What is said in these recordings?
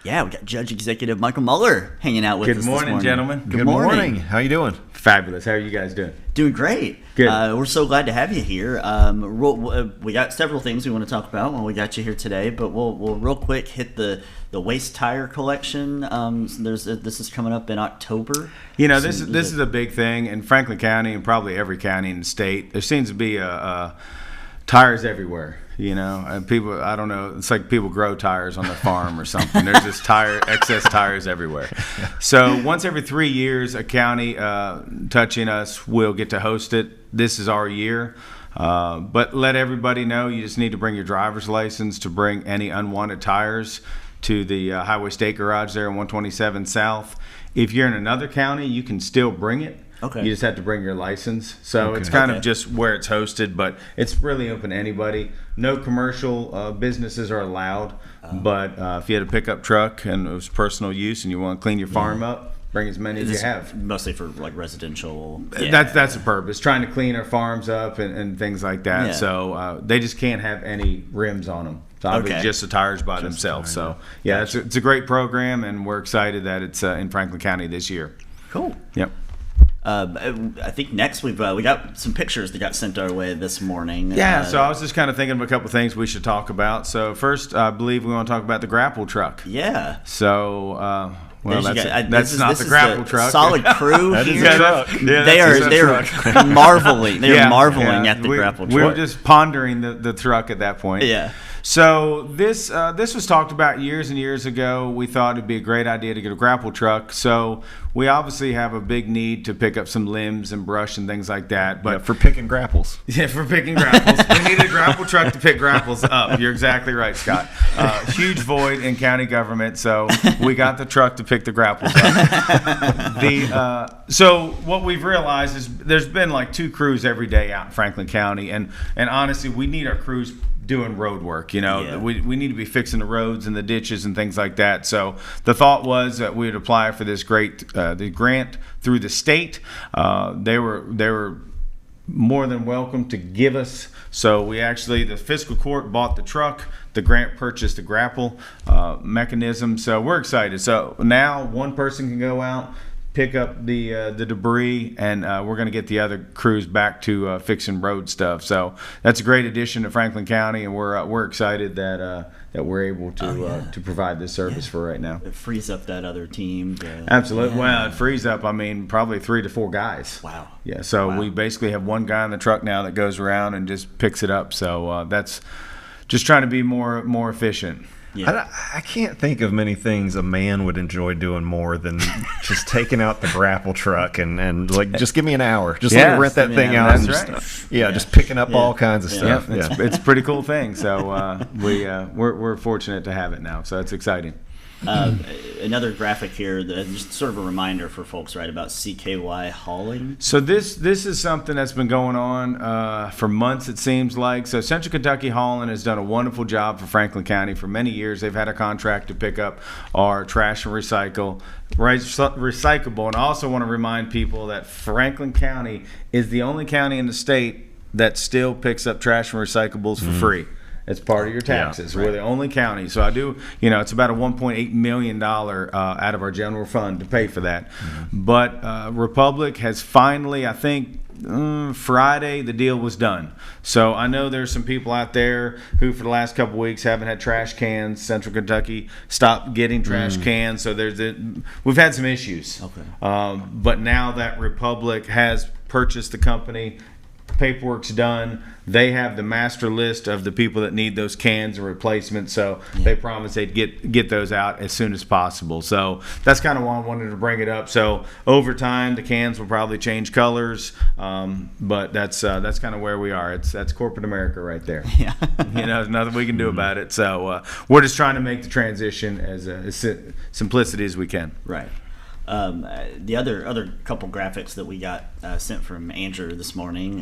Yeah, we got Judge Executive Michael Mueller hanging out with us Good this morning, gentlemen. Good morning. How you doing? Fabulous. How are you guys doing? Doing great. Good. We're so glad to have you here. We got several things we want to talk about when we got you here today, but we'll real quick hit the waste tire collection. This is coming up in October. You know, this is a big thing in Franklin County and probably every county in the state. There seems to be tires everywhere. You know, and people, I don't know, it's like people grow tires on their farm or something. There's just excess tires everywhere. So once every 3 years, a county touching us will get to host it. This is our year. But let everybody know you just need to bring your driver's license to bring any unwanted tires to the Highway State Garage there in 127 South. If you're in another county, you can still bring it. Okay. You just have to bring your license. So it's kind of just where it's hosted, but it's really open to anybody. No commercial businesses are allowed, but if you had a pickup truck and it was personal use and you want to clean your farm up, bring as many as you have. Mostly for like residential. That's the purpose, trying to clean our farms up and things like that. Yeah. So they just can't have any rims on them. So obviously just the tires by themselves. So yeah, it's a great program, and we're excited that it's in Franklin County this year. Cool. Yep. I think next we got some pictures that got sent our way this morning. Yeah, so I was just kind of thinking of a couple of things we should talk about. So first, I believe we want to talk about the grapple truck. Yeah. So, that's this not is the grapple truck. Solid crew That here. is a truck. Yeah, they are truck. marveling. They're marveling at the grapple truck. We were just pondering the truck at that point. Yeah. So this was talked about years and years ago. We thought it'd be a great idea to get a grapple truck. So we obviously have a big need to pick up some limbs and brush and things like that. But For picking grapples. Yeah, for picking grapples. We need a grapple truck to pick grapples up. You're exactly right, Scott. Huge void in county government, so we got the truck to pick the grapples up. So what we've realized is there's been like 2 crews every day out in Franklin County, and honestly, we need our crews doing road work. You know, we need to be fixing the roads and the ditches and things like that. So the thought was that we would apply for this great the grant through the state. They were more than welcome to give us. So the fiscal court bought the truck. The grant purchased the grapple mechanism. So we're excited. So now one person can go out, pick up the debris, and we're going to get the other crews back to fixing road stuff. So that's a great addition to Franklin County, and we're excited that we're able to provide this service for right now. It frees up that other team. Absolutely. Yeah. Well, it frees up, probably 3 to 4 guys. Wow. Yeah, so we basically have one guy in the truck now that goes around and just picks it up. So that's just trying to be more efficient. Yeah. I can't think of many things a man would enjoy doing more than just taking out the grapple truck and like, just give me an hour. Just let me rent that thing out. That's right. Just picking up all kinds of stuff. It's a pretty cool thing. So we're fortunate to have it now. So it's exciting. Another graphic here, just sort of a reminder for folks, right, about CKY hauling. So this is something that's been going on for months, it seems like. So Central Kentucky Hauling has done a wonderful job for Franklin County for many years. They've had a contract to pick up our trash and recyclable. And I also want to remind people that Franklin County is the only county in the state that still picks up trash and recyclables for free. It's part of your taxes. We're the only county. So I do, it's about a $1.8 million out of our general fund to pay for that. But Republic has finally, I think, Friday, the deal was done. So I know there's some people out there who for the last couple of weeks haven't had trash cans. Central Kentucky stopped getting trash cans. So we've had some issues. Okay. But now that Republic has purchased the company, paperwork's done, they have the master list of the people that need those cans and replacements, so they promised they'd get those out as soon as possible. So that's kind of why I wanted to bring it up. So over time the cans will probably change colors, but that's kind of where we are. That's corporate America right there. Yeah. There's nothing we can do about it. So we're just trying to make the transition as simplicity as we can. Right. The other couple graphics that we got sent from Andrew this morning.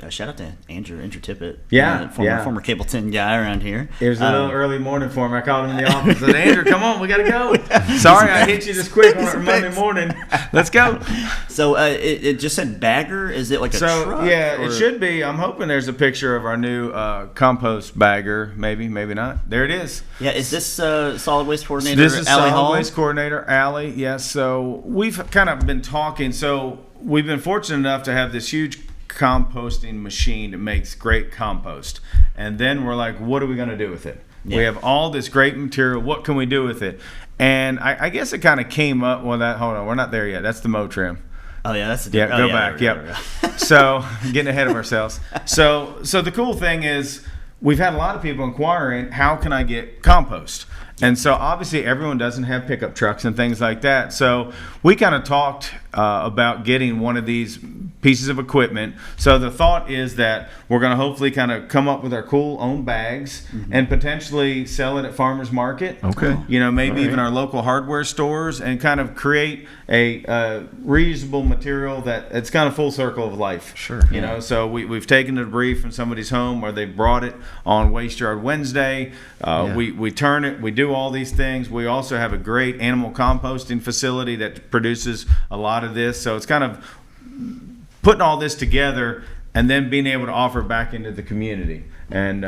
Shout out to Andrew Tippett. Former Cable 10 guy around here. It was a little early morning for him. I called him in the office. I said, Andrew, come on, we got to go. Sorry I hit you this quick on Monday morning. Let's go. So it just said bagger. Is it like a truck? Yeah, it should be. I'm hoping there's a picture of our new compost bagger. Maybe not. There it is. Yeah, is this solid waste coordinator? This is Allie solid Hall? waste coordinator Allie. Yes. So we've kind of been talking. So we've been fortunate enough to have this huge composting machine that makes great compost. And then we're like, what are we going to do with it? Yeah. We have all this great material. What can we do with it? And I guess it kind of came up. Hold on, we're not there yet. That's the mow trim. Oh yeah, that's go back. Yep. So getting ahead of ourselves. So the cool thing is we've had a lot of people inquiring, how can I get compost? And so obviously everyone doesn't have pickup trucks and things like that. So we kind of talked about getting one of these pieces of equipment. So the thought is that we're going to hopefully kind of come up with our cool own bags and potentially sell it at farmers market. Okay. Maybe even our local hardware stores, and kind of create a reusable material that it's kind of full circle of life. Sure. So we've taken the debris from somebody's home where they brought it on Waste Yard Wednesday. We turn it, we do all these things. We also have a great animal composting facility that produces a lot of this. So it's kind of putting all this together and then being able to offer it back into the community. And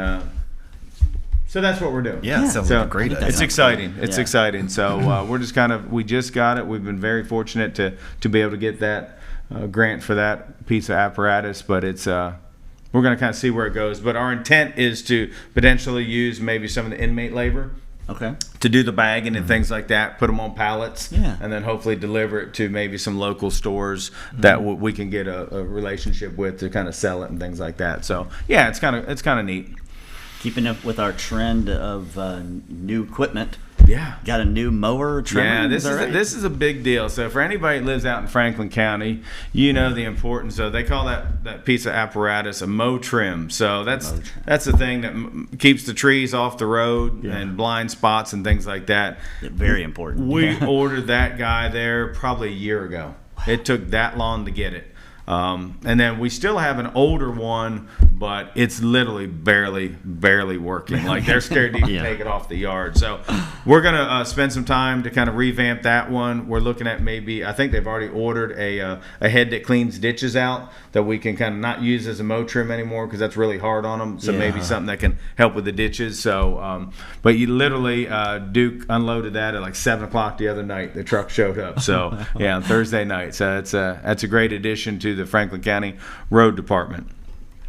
so that's what we're doing. Yeah, it sounds like a great idea. It's exciting. It's exciting. So we're just we just got it. We've been very fortunate to be able to get that grant for that piece of apparatus, but it's we're going to kind of see where it goes. But our intent is to potentially use maybe some of the inmate labor. Okay. To do the bagging and things like that, put them on pallets, Yeah. and then hopefully deliver it to maybe some local stores that we can get a relationship with to kind of sell it and things like that. So yeah, it's kind of neat. Keeping up with our trend of new equipment. Yeah. Got a new mower trimmer? Yeah, this right? this is a big deal. So for anybody that lives out in Franklin County, the importance of, they call that piece of apparatus a mow trim. So that's the thing that keeps the trees off the road and blind spots and things like that. Very important. We ordered that guy there probably a year ago. It took that long to get it. And then we still have an older one, but it's literally barely working. Like, they're scared to even take it off the yard. So we're going to spend some time to kind of revamp that one. We're looking at I think they've already ordered a head that cleans ditches out that we can kind of not use as a mow trim anymore, because that's really hard on them. So maybe something that can help with the ditches. So, but you literally, Duke unloaded that at like 7 o'clock the other night. The truck showed up. So on Thursday night. So that's a great addition to the Franklin County Road Department.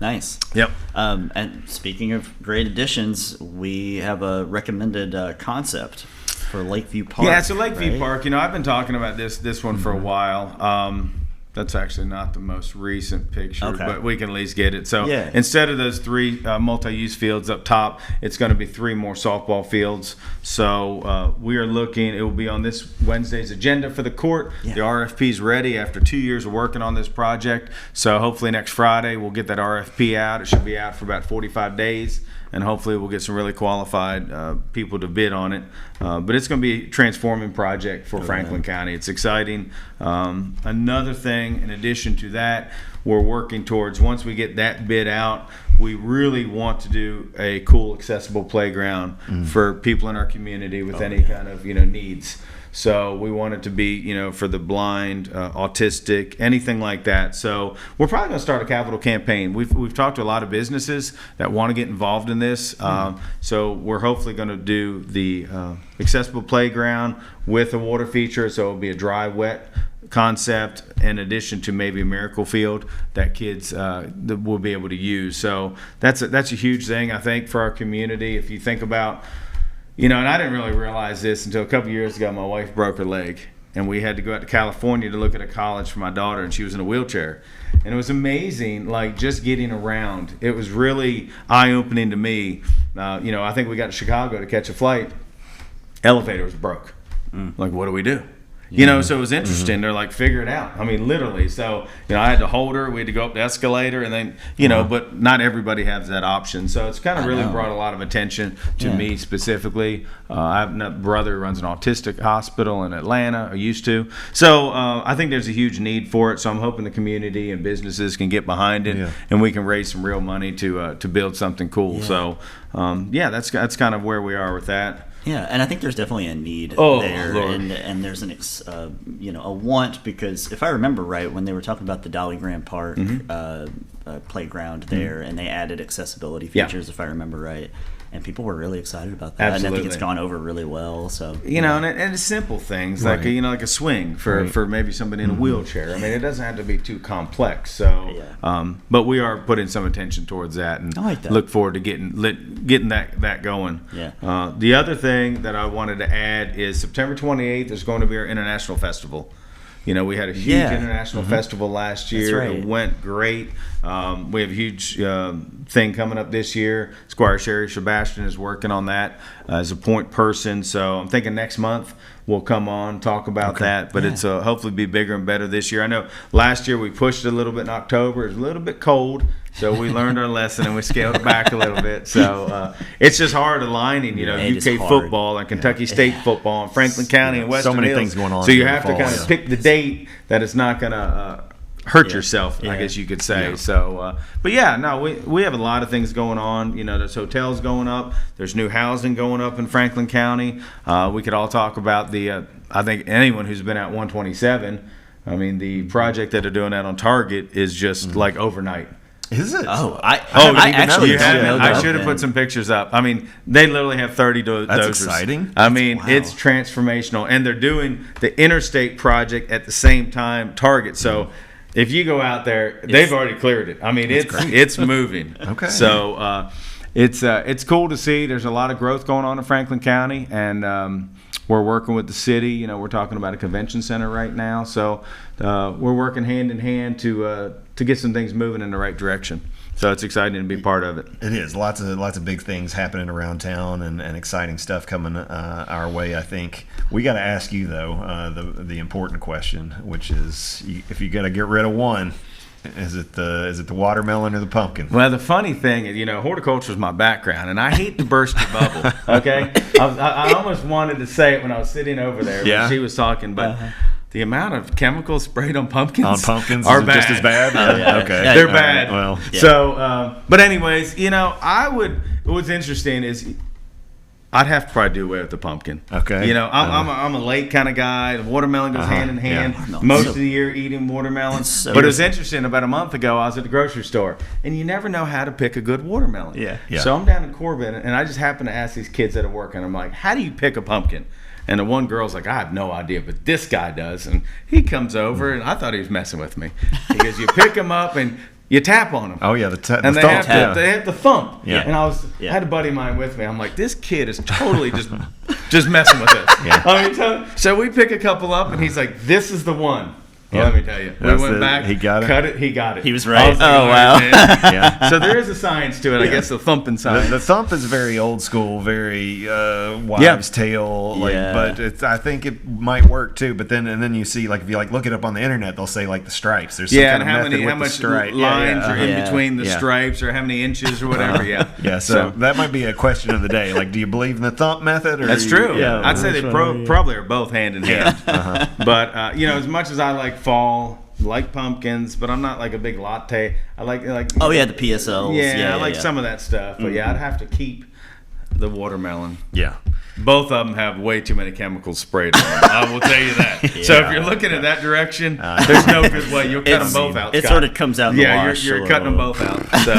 Nice. Yep. And speaking of great additions, we have a recommended concept for Lakeview Park. Yeah, so Lakeview right? Park, I've been talking about this one for a while. That's actually not the most recent picture, but we can at least get it. So instead of those 3 multi-use fields up top, it's going to be 3 more softball fields. So we are looking, it will be on this Wednesday's agenda for the court. The RFP is ready after 2 years of working on this project. So hopefully next Friday we'll get that RFP out. It should be out for about 45 days. And hopefully we'll get some really qualified people to bid on it. But it's going to be a transforming project for Franklin County. It's exciting. Another thing, in addition to that, we're working towards, once we get that bid out, we really want to do a cool, accessible playground for people in our community with any kind of needs. So we want it to be, for the blind, autistic, anything like that. So we're probably going to start a capital campaign. We've talked to a lot of businesses that want to get involved in this. So we're hopefully going to do the accessible playground with a water feature. So it'll be a dry, wet concept, in addition to maybe a miracle field that kids that will be able to use. So that's a huge thing, I think, for our community. If you think about, and I didn't really realize this until a couple years ago. My wife broke her leg, and we had to go out to California to look at a college for my daughter, and she was in a wheelchair. And it was amazing, like, just getting around. It was really eye-opening to me. I think we got to Chicago to catch a flight. Elevator was broke. Like, what do we do? You know, so it was interesting. They're like, figure it out. I mean, literally. So, I had to hold her. We had to go up the escalator, and then, but not everybody has that option. So it's kind of really brought a lot of attention to me specifically. I have a brother who runs an autistic hospital in Atlanta, or used to. So I think there's a huge need for it. So I'm hoping the community and businesses can get behind it, and we can raise some real money to build something cool. Yeah. So, that's kind of where we are with that. Yeah, and I think there's definitely a need there, and there's a want, because if I remember right, when they were talking about the Dolly Graham Park playground there, and they added accessibility features, if I remember right, and people were really excited about that. Absolutely. And I think it's gone over really well. So and it's simple things like like a swing for maybe somebody in a wheelchair. I mean, it doesn't have to be too complex. So, but we are putting some attention towards that, and look forward to getting that going. Yeah. The other thing that I wanted to add is September 28th is going to be our international festival. We had a huge international festival last year. That's right. It went great. We have a huge thing coming up this year. Squire Sherry Sebastian is working on that as a point person. So I'm thinking next month we'll come on, talk about that. But it's hopefully be bigger and better this year. I know last year we pushed it a little bit in October. It was a little bit cold. So we learned our lesson and we scaled it back a little bit. So it's just hard aligning, UK football and Kentucky State football and Franklin County and Western So many Hills. things going on. So you have to kind of pick the date that it's not going to hurt yourself, I guess you could say. So, but we have a lot of things going on. There's hotels going up. There's new housing going up in Franklin County. We could all talk about I think anyone who's been at 127, I mean, the project that they're doing out on Target is just like overnight. Is it? I should have put some pictures up. I mean, they literally have 30 doses. That's exciting. I mean, it's transformational. And they're doing the interstate project at the same time, Target. So if you go out there, they've already cleared it. I mean, it's moving. Okay. So it's cool to see. There's a lot of growth going on in Franklin County, and we're working with the city. We're talking about a convention center right now. So we're working hand in hand to get some things moving in the right direction. So it's exciting to be part of it. It is. Lots of big things happening around town, and exciting stuff coming our way, I think. We got to ask you, though, the important question, which is, if you got to get rid of one, is it the watermelon or the pumpkin? Well, the funny thing is, horticulture is my background, and I hate to burst your bubble, okay? I almost wanted to say it when I was sitting over there when she was talking, but... The amount of chemicals sprayed on pumpkins are bad. Just as bad? Okay. They're bad. Well, so, but anyways, what's interesting is I'd have to probably do away with the pumpkin. Okay. I'm a late kind of guy. The watermelon goes hand in hand. Yeah. Most of the year eating watermelon. But it was interesting. About a month ago, I was at the grocery store, and you never know how to pick a good watermelon. Yeah. So I'm down in Corbin, and I just happened to ask these kids that are working. I'm like, how do you pick a pumpkin? And the one girl's like, I have no idea, but this guy does. And he comes over, and I thought he was messing with me. He goes, you pick them up, and you tap on them. Oh, yeah, and they have the thump. Yeah. And I had a buddy of mine with me. I'm like, this kid is totally just messing with us. Yeah. I mean, so we pick a couple up, and he's like, this is the one. Well, let me tell you. We went back, he got it. cut it, he got it. He was right. Wow. Yeah. So there is a science to it, I guess, the thumping science. The thump is very old school, very wives' tale. But I think it might work too. But then you see, like, if you look it up on the internet, they'll say like the stripes. There's some kind of method with the stripe. Lines are in between the stripes, or how many inches or whatever. Yeah. So that might be a question of the day. Like, do you believe in the thump method? Or that's true. Yeah. I'd say they probably are both hand in hand. But as much as I like fall, like pumpkins, but I'm not like a big latte. I like the PSLs. Yeah, I like some of that stuff. But I'd have to keep the watermelon. Yeah. Both of them have way too many chemicals sprayed on them. I will tell you that. So if you're looking in that direction, there's no good way. You'll cut them both out. It sort of comes out in the wash. You're cutting them both out. So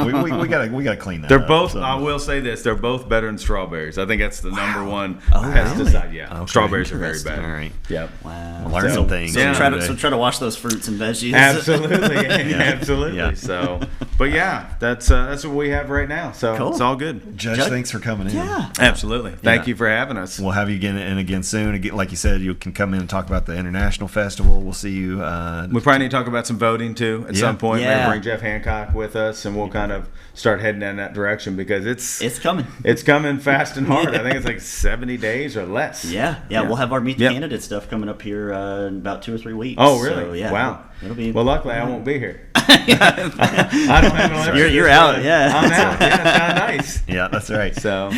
we gotta clean that. They're up, both. So. I will say this: they're both better than strawberries. I think that's the number one pesticide. Really? Yeah, okay. Strawberries are very bad. All right. Yep. Wow. Learn some things. So try to wash those fruits and veggies. Absolutely, absolutely. Yeah. So, but that's what we have right now. So cool. It's all good. Judge, thanks for for coming in. Yeah. Absolutely. Thank Yeah. you for having us. We'll have you again soon. Again, like you said, you can come in and talk about the International Festival. We'll see you. We probably need to talk about some voting too at some point. Yeah. Maybe bring Jeff Hancock with us, and we'll kind of start heading in that direction because It's coming. it's coming fast and hard. I think it's like 70 days or less. Yeah. We'll have our Meet the Candidate stuff coming up here in about 2 or 3 weeks. Oh, really? So, yeah, Wow. It'll be. Well, luckily I won't be here. I don't have no. You're out. Yeah. I'm out. Yeah, it's kind of nice. Yeah, that's right. So.